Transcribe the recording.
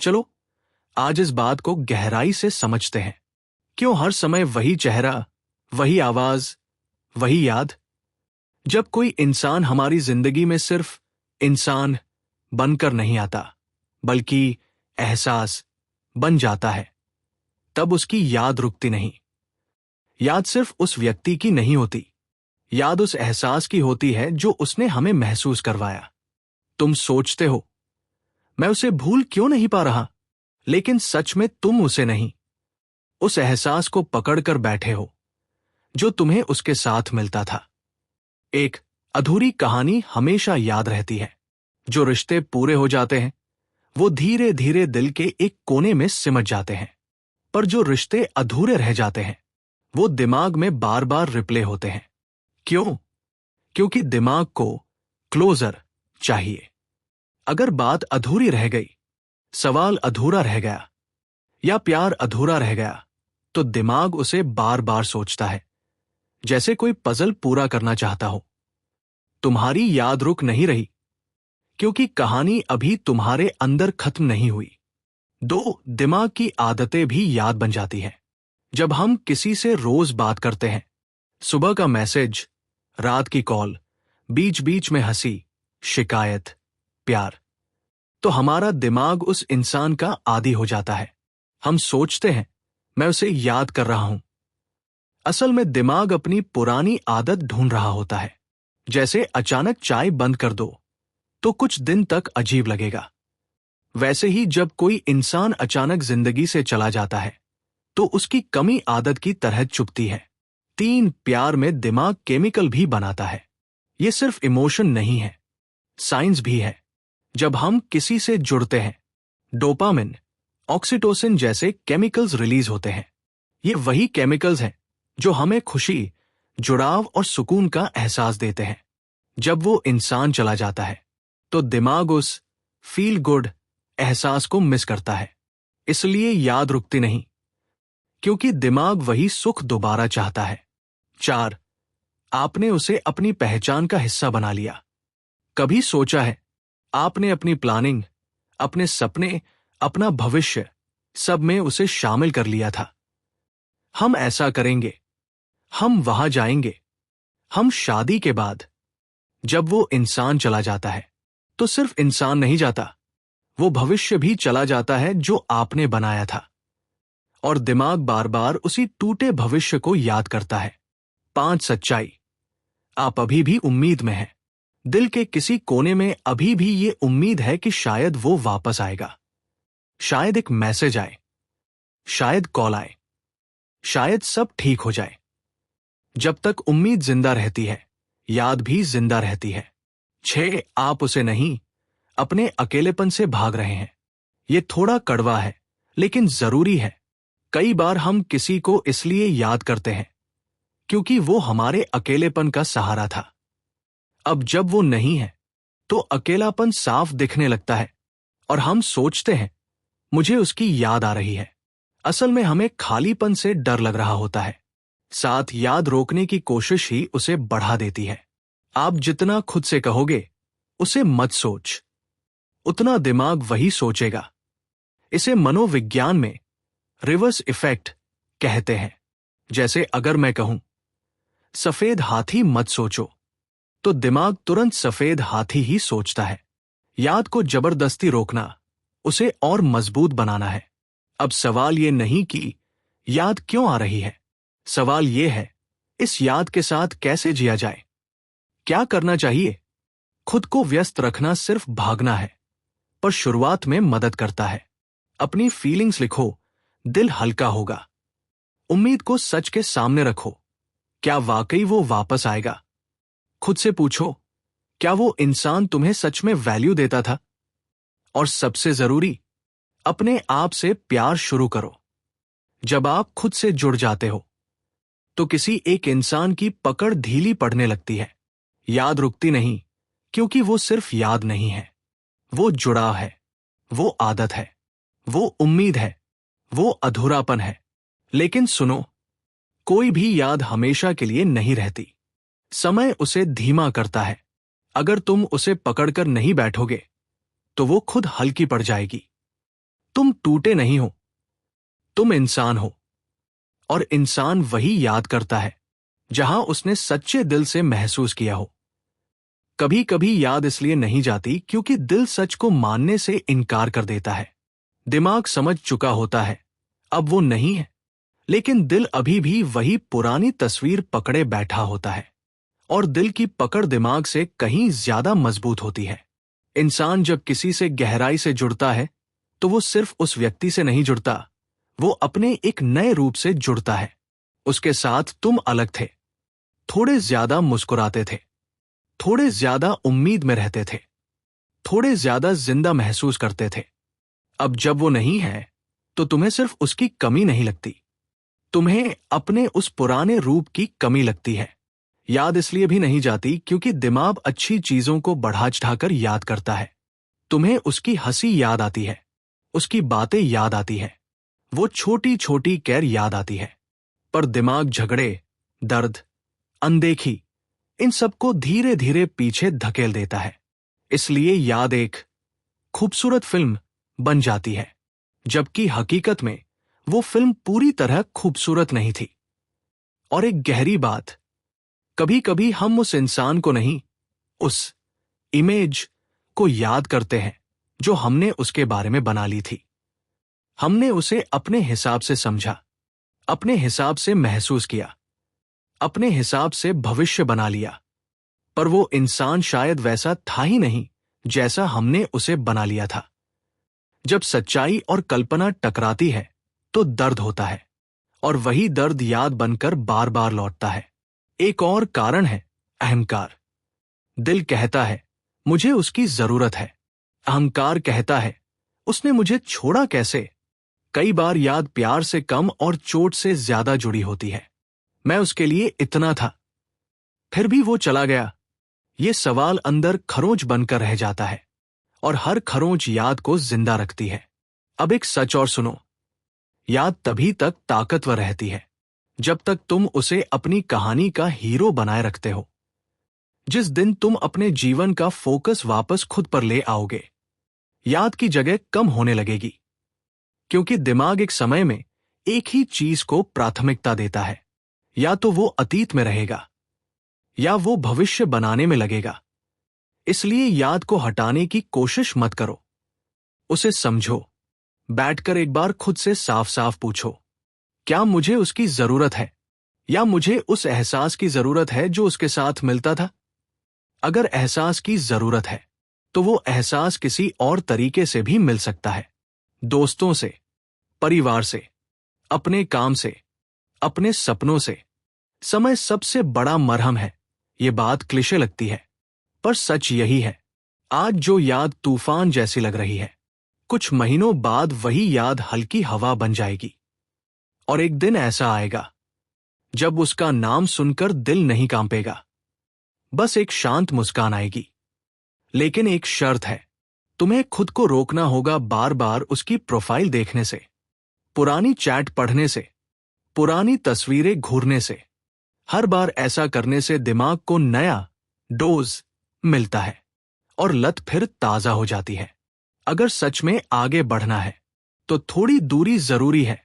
चलो आज इस बात को गहराई से समझते हैं। क्यों हर समय वही चेहरा, वही आवाज, वही याद? जब कोई इंसान हमारी जिंदगी में सिर्फ इंसान बनकर नहीं आता, बल्कि एहसास बन जाता है, तब उसकी याद रुकती नहीं। याद सिर्फ उस व्यक्ति की नहीं होती, याद उस एहसास की होती है जो उसने हमें महसूस करवाया। तुम सोचते हो, मैं उसे भूल क्यों नहीं पा रहा, लेकिन सच में तुम उसे नहीं, उस एहसास को पकड़कर बैठे हो जो तुम्हें उसके साथ मिलता था। एक अधूरी कहानी हमेशा याद रहती है। जो रिश्ते पूरे हो जाते हैं वो धीरे धीरे दिल के एक कोने में सिमट जाते हैं, पर जो रिश्ते अधूरे रह जाते हैं वो दिमाग में बार बार रिप्ले होते हैं। क्यों? क्योंकि दिमाग को क्लोजर चाहिए। अगर बात अधूरी रह गई, सवाल अधूरा रह गया या प्यार अधूरा रह गया, तो दिमाग उसे बार बार सोचता है, जैसे कोई पजल पूरा करना चाहता हो। तुम्हारी याद रुक नहीं रही क्योंकि कहानी अभी तुम्हारे अंदर खत्म नहीं हुई। दो, दिमाग की आदतें भी याद बन जाती हैं। जब हम किसी से रोज बात करते हैं, सुबह का मैसेज, रात की कॉल, बीच बीच में हंसी, शिकायत, प्यार, तो हमारा दिमाग उस इंसान का आदी हो जाता है। हम सोचते हैं मैं उसे याद कर रहा हूं। असल में दिमाग अपनी पुरानी आदत ढूंढ रहा होता है। जैसे अचानक चाय बंद कर दो तो कुछ दिन तक अजीब लगेगा, वैसे ही जब कोई इंसान अचानक जिंदगी से चला जाता है तो उसकी कमी आदत की तरह चुभती है। 3, प्यार में दिमाग केमिकल भी बनाता है। ये सिर्फ इमोशन नहीं है, साइंस भी है। जब हम किसी से जुड़ते हैं, डोपामिन, ऑक्सीटोसिन जैसे केमिकल्स रिलीज होते हैं। ये वही केमिकल्स हैं जो हमें खुशी, जुड़ाव और सुकून का एहसास देते हैं। जब वो इंसान चला जाता है तो दिमाग उस फील गुड एहसास को मिस करता है, इसलिए याद रुकती नहीं, क्योंकि दिमाग वही सुख दोबारा चाहता है। 4, आपने उसे अपनी पहचान का हिस्सा बना लिया। कभी सोचा है आपने अपनी प्लानिंग, अपने सपने, अपना भविष्य, सब में उसे शामिल कर लिया था। हम ऐसा करेंगे, हम वहां जाएंगे। हम शादी के बाद जब वो इंसान चला जाता है तो सिर्फ इंसान नहीं जाता, वो भविष्य भी चला जाता है जो आपने बनाया था, और दिमाग बार बार उसी टूटे भविष्य को याद करता है। 5, सच्चाई, आप अभी भी उम्मीद में हैं। दिल के किसी कोने में अभी भी ये उम्मीद है कि शायद वो वापस आएगा, शायद एक मैसेज आए, शायद कॉल आए, शायद सब ठीक हो जाए। जब तक उम्मीद जिंदा रहती है, याद भी जिंदा रहती है। 6, आप उसे नहीं, अपने अकेलेपन से भाग रहे हैं। ये थोड़ा कड़वा है लेकिन जरूरी है। कई बार हम किसी को इसलिए याद करते हैं क्योंकि वो हमारे अकेलेपन का सहारा था। अब जब वो नहीं है तो अकेलापन साफ दिखने लगता है और हम सोचते हैं मुझे उसकी याद आ रही है। असल में हमें खालीपन से डर लग रहा होता है। 7, याद रोकने की कोशिश ही उसे बढ़ा देती है। आप जितना खुद से कहोगे उसे मत सोच, उतना दिमाग वही सोचेगा। इसे मनोविज्ञान में रिवर्स इफेक्ट कहते हैं। जैसे अगर मैं कहूं सफेद हाथी मत सोचो, तो दिमाग तुरंत सफेद हाथी ही सोचता है। याद को जबरदस्ती रोकना, उसे और मजबूत बनाना है। अब सवाल ये नहीं कि याद क्यों आ रही है, सवाल ये है इस याद के साथ कैसे जिया जाए, क्या करना चाहिए। खुद को व्यस्त रखना सिर्फ भागना है, पर शुरुआत में मदद करता है। अपनी फीलिंग्स लिखो, दिल हल्का होगा। उम्मीद को सच के सामने रखो, क्या वाकई वो वापस आएगा। खुद से पूछो, क्या वो इंसान तुम्हें सच में वैल्यू देता था। और सबसे जरूरी, अपने आप से प्यार शुरू करो। जब आप खुद से जुड़ जाते हो तो किसी एक इंसान की पकड़ ढीली पड़ने लगती है। याद रुकती नहीं, क्योंकि वो सिर्फ याद नहीं है, वो जुड़ाव है, वो आदत है, वो उम्मीद है, वो अधूरापन है। लेकिन सुनो, कोई भी याद हमेशा के लिए नहीं रहती। समय उसे धीमा करता है। अगर तुम उसे पकड़कर नहीं बैठोगे तो वो खुद हल्की पड़ जाएगी। तुम टूटे नहीं हो, तुम इंसान हो। और इंसान वही याद करता है जहां उसने सच्चे दिल से महसूस किया हो। कभी कभी याद इसलिए नहीं जाती क्योंकि दिल सच को मानने से इनकार कर देता है। दिमाग समझ चुका होता है अब वो नहीं है, लेकिन दिल अभी भी वही पुरानी तस्वीर पकड़े बैठा होता है। और दिल की पकड़ दिमाग से कहीं ज्यादा मजबूत होती है। इंसान जब किसी से गहराई से जुड़ता है तो वो सिर्फ उस व्यक्ति से नहीं जुड़ता, वो अपने एक नए रूप से जुड़ता है। उसके साथ तुम अलग थे, थोड़े ज्यादा मुस्कुराते थे, थोड़े ज्यादा उम्मीद में रहते थे, थोड़े ज्यादा जिंदा महसूस करते थे। अब जब वो नहीं है तो तुम्हें सिर्फ उसकी कमी नहीं लगती, तुम्हें अपने उस पुराने रूप की कमी लगती है। याद इसलिए भी नहीं जाती क्योंकि दिमाग अच्छी चीजों को बढ़ा चढ़ाकर याद करता है। तुम्हें उसकी हंसी याद आती है, उसकी बातें याद आती है, वो छोटी छोटी कैर याद आती है। पर दिमाग झगड़े, दर्द, अनदेखी, इन सबको धीरे धीरे पीछे धकेल देता है। इसलिए याद एक खूबसूरत फिल्म बन जाती है, जबकि हकीकत में वो फिल्म पूरी तरह खूबसूरत नहीं थी। और एक गहरी बात, कभी कभी हम उस इंसान को नहीं, उस इमेज को याद करते हैं जो हमने उसके बारे में बना ली थी। हमने उसे अपने हिसाब से समझा, अपने हिसाब से महसूस किया, अपने हिसाब से भविष्य बना लिया। पर वो इंसान शायद वैसा था ही नहीं जैसा हमने उसे बना लिया था। जब सच्चाई और कल्पना टकराती है तो दर्द होता है, और वही दर्द याद बनकर बार बार लौटता है। एक और कारण है अहंकार। दिल कहता है मुझे उसकी जरूरत है, अहंकार कहता है उसने मुझे छोड़ा कैसे। कई बार याद प्यार से कम और चोट से ज्यादा जुड़ी होती है। मैं उसके लिए इतना था, फिर भी वो चला गया। ये सवाल अंदर खरोंच बनकर रह जाता है, और हर खरोंच याद को जिंदा रखती है। अब एक सच और सुनो, याद तभी तक ताकतवर रहती है जब तक तुम उसे अपनी कहानी का हीरो बनाए रखते हो। जिस दिन तुम अपने जीवन का फोकस वापस खुद पर ले आओगे, याद की जगह कम होने लगेगी। क्योंकि दिमाग एक समय में एक ही चीज को प्राथमिकता देता है, या तो वो अतीत में रहेगा या वो भविष्य बनाने में लगेगा। इसलिए याद को हटाने की कोशिश मत करो, उसे समझो। बैठकर एक बार खुद से साफ साफ पूछो, क्या मुझे उसकी जरूरत है, या मुझे उस एहसास की जरूरत है जो उसके साथ मिलता था। अगर एहसास की जरूरत है तो वो एहसास किसी और तरीके से भी मिल सकता है, दोस्तों से, परिवार से, अपने काम से, अपने सपनों से। समय सबसे बड़ा मरहम है। ये बात क्लिशे लगती है, पर सच यही है। आज जो याद तूफान जैसी लग रही है, कुछ महीनों बाद वही याद हल्की हवा बन जाएगी। और एक दिन ऐसा आएगा जब उसका नाम सुनकर दिल नहीं कांपेगा, बस एक शांत मुस्कान आएगी। लेकिन एक शर्त है, तुम्हें खुद को रोकना होगा बार बार उसकी प्रोफाइल देखने से, पुरानी चैट पढ़ने से, पुरानी तस्वीरें घूरने से। हर बार ऐसा करने से दिमाग को नया डोज मिलता है और लत फिर ताजा हो जाती है। अगर सच में आगे बढ़ना है तो थोड़ी दूरी जरूरी है,